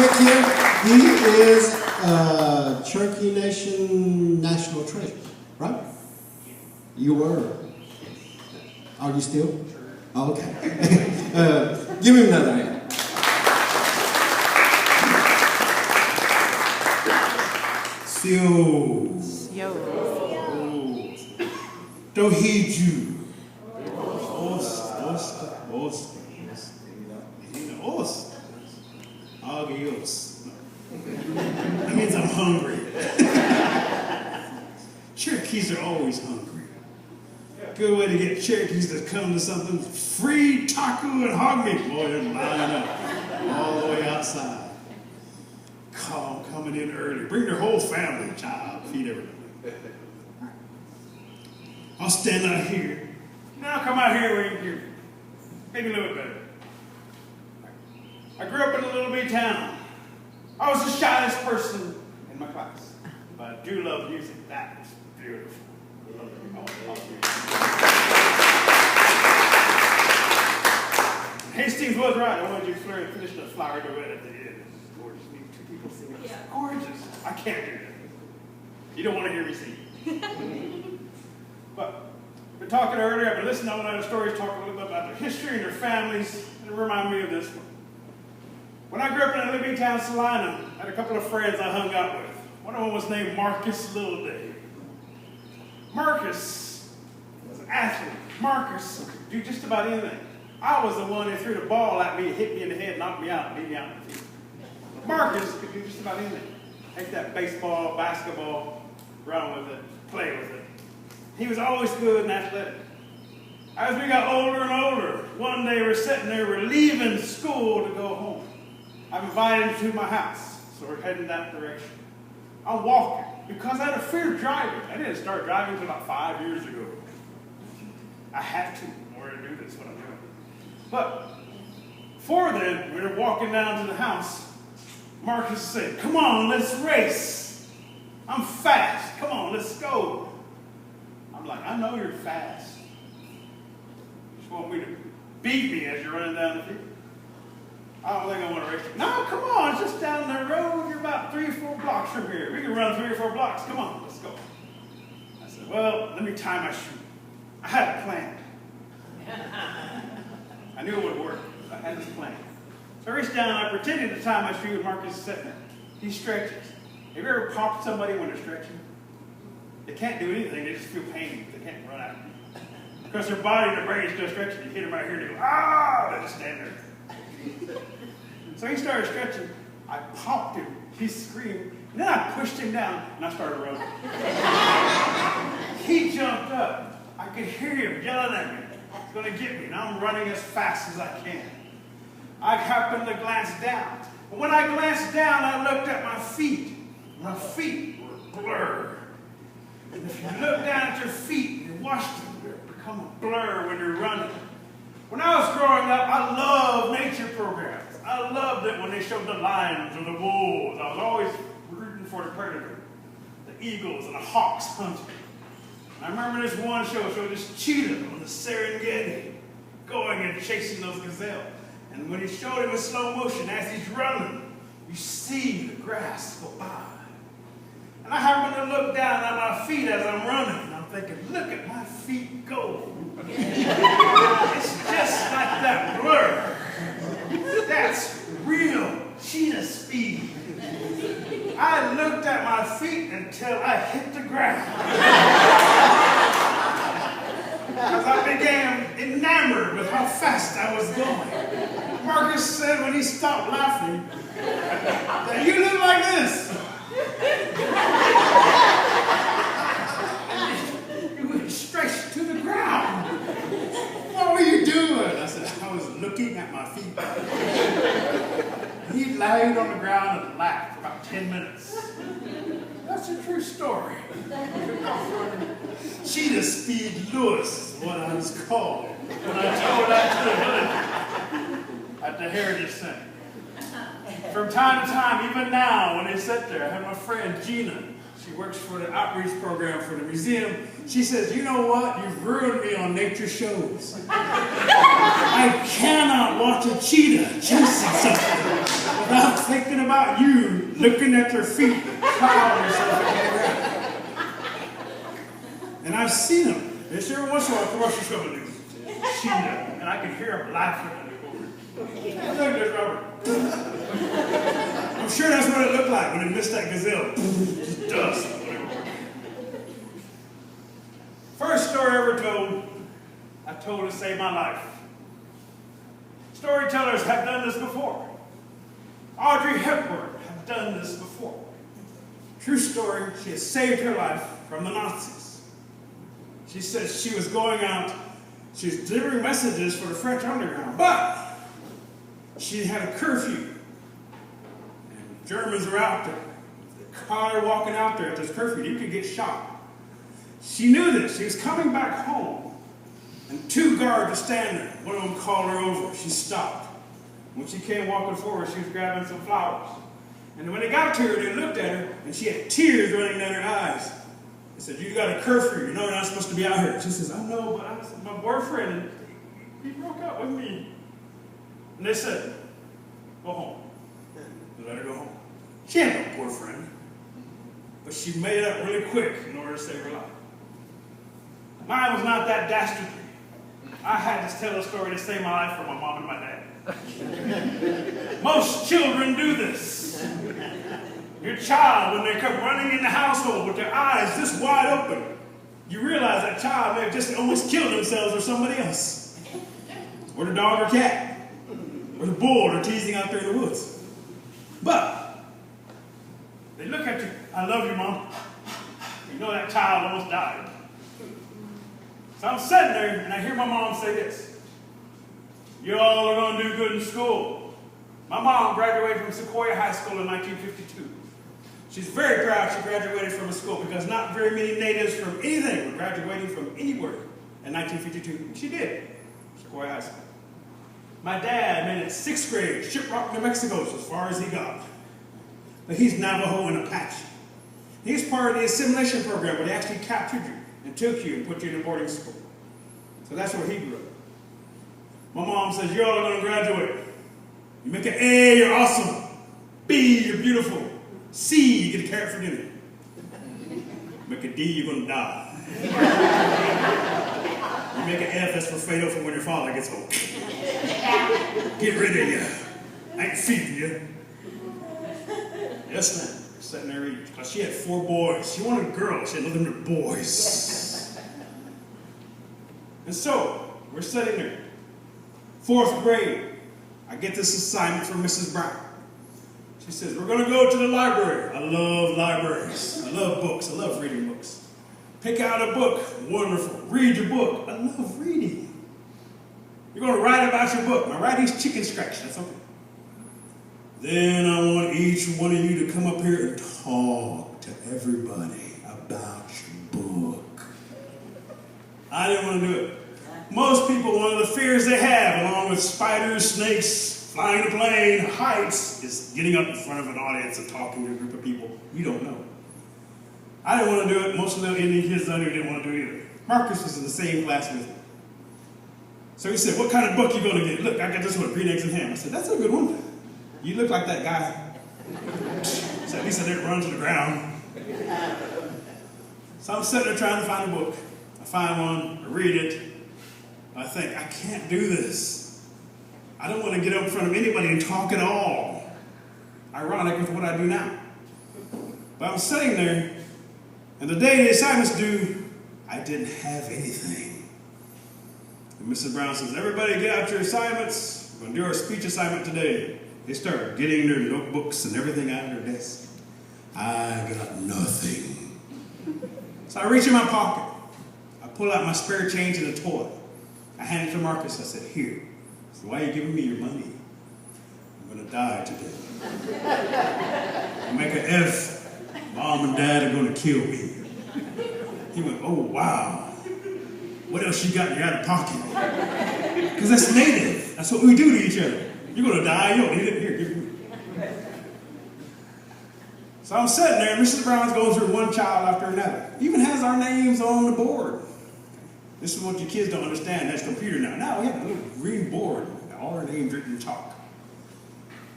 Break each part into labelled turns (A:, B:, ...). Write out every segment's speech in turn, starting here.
A: quick here. He is Cherokee Nation National Treasure, right? You were. Are you still? Oh, okay. Give him another hand. Sio. Dohiju. Agios. That means I'm hungry. Cherokees are always hungry. Good way to get Cherokees to come to something free taco and hog meat. Boy, they're lining up all the way outside. Coming in early. Bring their whole family, child, feed everybody. I'll stand out here. Now come out here where you can hear me. Maybe a little bit better. I grew up in a little bitty town. I was the shyest person in my class. But I do love music. That is beautiful. Hastings was right. I wanted you to finish the flower duet at the end. It's gorgeous. Two people singing. It's gorgeous. I can't do that. You don't want to hear me sing. But we've been talking earlier. I've been listening to other stories, talking a little bit about their history and their families. And it reminded me of this one. When I grew up in a little bitty town, Salina, I had a couple of friends I hung out with. One of them was named Marcus Littleday. Marcus was an athlete. Marcus could do just about anything. I was the one who threw the ball at me, hit me in the head, knocked me out, beat me out in the field. Marcus could do just about anything. Take that baseball, basketball, run with it, play with it. He was always good and athletic. As we got older and older, one day we're sitting there, we're leaving school to go home. I've invited him to my house, so we're heading that direction. I'm walking because I had a fear of driving. I didn't start driving until about 5 years ago. I had to in order to do this, what I'm doing. But before then, we were walking down to the house. Marcus said, "Come on, let's race. I'm fast. Come on, let's go." I'm like, "I know you're fast. You just want me to beat me as you're running down the field?" "I don't think I want to race you." "No, come on, it's just down the road. You're about 3 or 4 blocks from here. We can run 3 or 4 blocks. Come on, let's go." I said, "Well, let me tie my shoe." I had a plan. I knew it would work. I had this plan. So I reached down and I pretended to tie my shoe, and Marcus is sitting there. He stretches. Have you ever popped somebody when they're stretching? They can't do anything. They just feel pain. They can't run out. Because their body and their brain is still stretching. You hit them right here and they go, "Ah!" They just stand there. So he started stretching. I popped him. He screamed. And then I pushed him down and I started running. He jumped up. I could hear him yelling at me. He's going to get me. And I'm running as fast as I can. I happened to glance down. But when I glanced down, I looked at my feet. My feet were blurred. And if you look down at your feet, you watch them become a blur when you're running. When I was growing up, I loved nature programs. I loved it when they showed the lions or the wolves. I was always rooting for the predator, the eagles and the hawks hunting. I remember this one show showed this cheetah on the Serengeti going and chasing those gazelles. And when he showed it with slow motion, as he's running, you see the grass go by. And I happen to look down at my feet as I'm running, and I'm thinking, look at my feet go. It's just like that blur. That's real cheetah speed. I looked at my feet until I hit the ground. Because I became enamored with how fast I was going. Marcus said when he stopped laughing, that "You look like this." You went straight to the ground. "What were you doing?" I said, "I was looking at my feet." He laid on the ground and laughed for about 10 minutes. That's a true story. Cheetah Speed Lewis is what I was called when I told that to the village at the Heritage Center. From time to time, even now, when they sit there, I have my friend Gina. She works for the outreach program for the museum. She says, "You know what? You've ruined me on nature shows. I cannot watch a cheetah chasing something Stop thinking about you looking at your feet and plowing yourself into the ground. And I've seen them. There's every once in a while commercials coming in. Sheena. And I can hear them laughing in the corner. I think there's Robert. I'm sure that's what it looked like when it missed that gazelle. Just dust. First story I ever told, I told to save my life. Storytellers have done this before. Audrey Hepburn had done this before. True story, she had saved her life from the Nazis. She says she was going out, she was delivering messages for the French underground, but she had a curfew. And the Germans were out there. If they caught her walking out there at this curfew, you could get shot. She knew this. She was coming back home, and two guards were standing there. One of them called her over. She stopped. When she came walking forward, she was grabbing some flowers. And when they got to her, they looked at her, and she had tears running down her eyes. They said, "You got a curfew. You know you're not supposed to be out here." She says, "I know, but my boyfriend, he broke up with me." And they said, "Go home." They let her go home. She had no boyfriend, but she made it up really quick in order to save her life. Mine was not that dastardly. I had to tell a story to save my life from my mom and my dad. Most children do this. Your child, when they come running in the household with their eyes just wide open, you realize that child may have just almost killed themselves or somebody else. Or the dog or cat. Or the bull they're teasing out there in the woods. But they look at you, "I love you, Mom." You know that child almost died. So I'm sitting there and I hear my mom say this: "You all are going to do good in school." My mom graduated from Sequoia High School in 1952. She's very proud she graduated from a school because not very many natives from anything were graduating from anywhere in 1952. She did. Sequoia High School. My dad made it 6th grade, Shiprock, New Mexico, as far as he got. But he's Navajo and Apache. He's part of the assimilation program where they actually captured you and took you and put you in a boarding school. So that's where he grew up. My mom says, "You all are going to graduate. You make an A, you're awesome. B, you're beautiful. C, you get a carrot for dinner. Make a D, you're going to die. You make an F, that's for fatal for when your father gets home. Get rid of you. I ain't feeding you." Yes, ma'am. Sitting there reading. She had 4 boys. She wanted girls. She had nothing but boys. And so, we're sitting there. 4th grade. I get this assignment from Mrs. Brown. She says, "We're going to go to the library." I love libraries. I love books. I love reading books. Pick out a book. Wonderful. Read your book. I love reading. You're going to write about your book. Now, writing's chicken scratch. That's okay. Then I want each one of you to come up here and talk to everybody about your book. I didn't want to do it. Most people, one of the fears they have, along with spiders, snakes, flying a plane, heights, is getting up in front of an audience and talking to a group of people you don't know. I didn't want to do it. Most of the Indian kids down here didn't want to do it either. Marcus was in the same class with me. So he said, "What kind of book are you going to get?" "Look, I got this one, Green Eggs and Ham." I said, "That's a good one. You look like that guy." So at least I didn't run to the ground. So I'm sitting there trying to find a book. I find one, I read it. I think, I can't do this. I don't want to get up in front of anybody and talk at all. Ironic with what I do now. But I'm sitting there, and the day the assignment's due, I didn't have anything. And Mrs. Brown says, "Everybody get out your assignments. We're going to do our speech assignment today." They start getting their notebooks and everything out of their desk. I got nothing. So I reach in my pocket. I pull out my spare change and a toy. I hand it to Marcus. I said, "Here." He said, "Why are you giving me your money?" "I'm going to die today. I'll make an F. Mom and Dad are going to kill me." He went, "Oh, wow. What else you got in your out of pocket?" Because that's native. That's what we do to each other. You're going to die. You don't need it. Here, give it to me. So I'm sitting there, and Mrs. Brown's going through one child after another. Even has our names on the board. This is what you kids don't understand. That's computer now. Now we have a little green board with all our names written in chalk.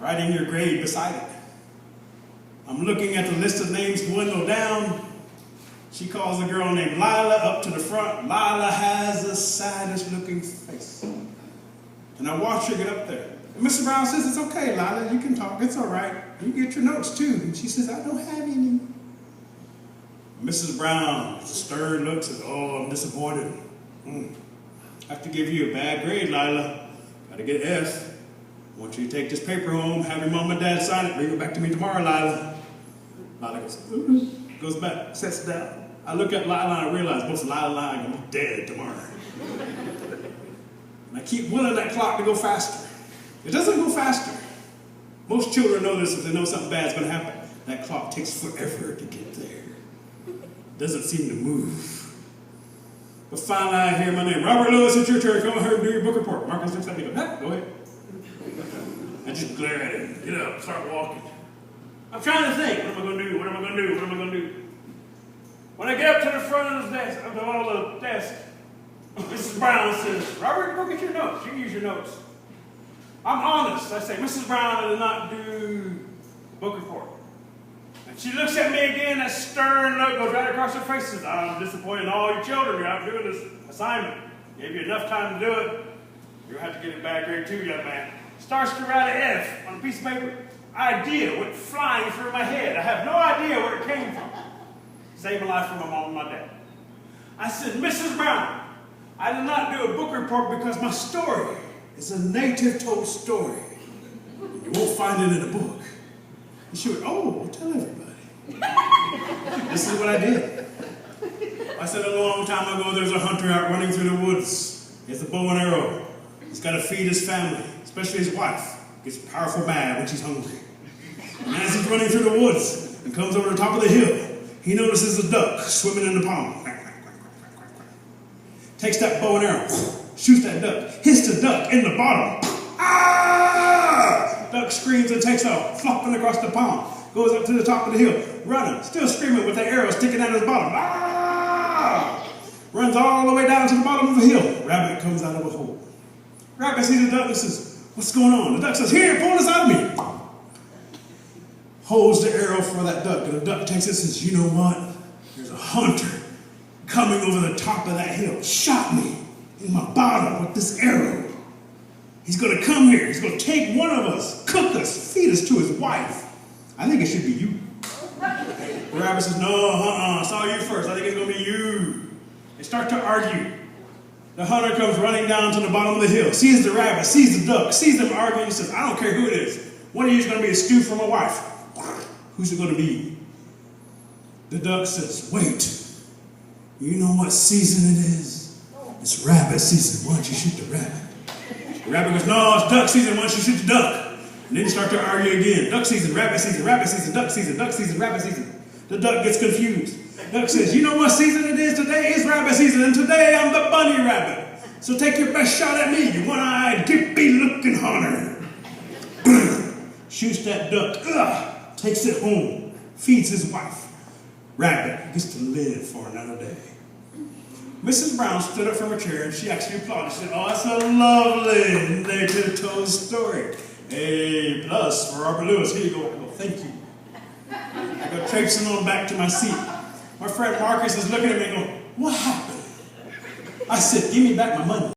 A: writing your grade beside it. I'm looking at the list of names dwindle down. She calls a girl named Lila up to the front. Lila has the saddest looking face. And I watch her get up there. And Mr. Brown says, it's okay, Lila, you can talk, it's all right. You get your notes too. And she says, I don't have any. Mrs. Brown, with a stern look, says, oh, I'm disappointed. I have to give you a bad grade, Lila. Got to get an F. I want you to take this paper home, have your mom and dad sign it, bring it back to me tomorrow, Lila. Lila goes back, sits down. I look at Lila and I realize both Lila and I are going to be dead tomorrow. And I keep willing that clock to go faster. It doesn't go faster. Most children know this if they know something bad's going to happen. That clock takes forever to get there. It doesn't seem to move. But finally I hear my name. Robert Lewis, it's your turn. Come over here and do your book report. Marcus looks at me and goes, go ahead. I just glare at him. Get up, start walking. I'm trying to think. What am I going to do? What am I going to do? What am I going to do? When I get up to the front of the desk, Mrs. Brown says, Robert, go get your notes. You can use your notes. I'm honest. I say, Mrs. Brown, I did not do a book report. And she looks at me again, that stern look goes right across her face and says, I'm disappointed in all your children. You're out doing this assignment. Gave you enough time to do it. You'll have to get a bad grade too, young man. Starts to write an F on a piece of paper. Idea went flying through my head. I have no idea where it came from. Saved my life from my mom and my dad. I said, Mrs. Brown, I did not do a book report because my story is a native told story. You won't find it in a book. And she went, oh, well, tell everybody. This is what I did. I said a long time ago, there's a hunter out running through the woods. He has a bow and arrow. He's got to feed his family, especially his wife. Gets powerful mad when she's hungry. And as he's running through the woods and comes over the top of the hill, he notices a duck swimming in the pond. Takes that bow and arrow, shoots that duck, hits the duck in the bottom. Ah! Duck screams and takes off, flopping across the pond. Goes up to the top of the hill, running, still screaming with the arrow sticking out his bottom. Ah! Runs all the way down to the bottom of the hill. Rabbit comes out of a hole. Rabbit sees the duck and says, what's going on? The duck says, here, pull this out of me. Holds the arrow for that duck, and the duck takes it and says, you know what? There's a hunter coming over the top of that hill. Shot me in my bottom with this arrow. He's going to come here. He's going to take one of us, cook us, feed us to his wife. I think it should be you. The rabbit says, no, I saw you first. I think it's going to be you. They start to argue. The hunter comes running down to the bottom of the hill, sees the rabbit, sees the duck, sees them arguing, and says, I don't care who it is. One of you is going to be a stew for my wife. Who's it going to be? The duck says, wait. You know what season it is? It's rabbit season. Why don't you shoot the rabbit? The rabbit goes, no, it's duck season. Why don't you shoot the duck? And then they start to argue again. Duck season, rabbit season, rabbit season, duck season, rabbit season. The duck gets confused. Duck says, you know what season it is? Today is rabbit season, and today I'm the bunny rabbit. So take your best shot at me, you one-eyed, gippy-looking hunter. Shoots that duck, takes it home, feeds his wife. Rabbit gets to live for another day. Mrs. Brown stood up from her chair and she actually applauded. She said, oh, that's a lovely native told story. A plus for Robert Lewis. Here you go. I go, thank you. I go traipsing on back to my seat. My friend Marcus is looking at me and going, what happened? I said, give me back my money.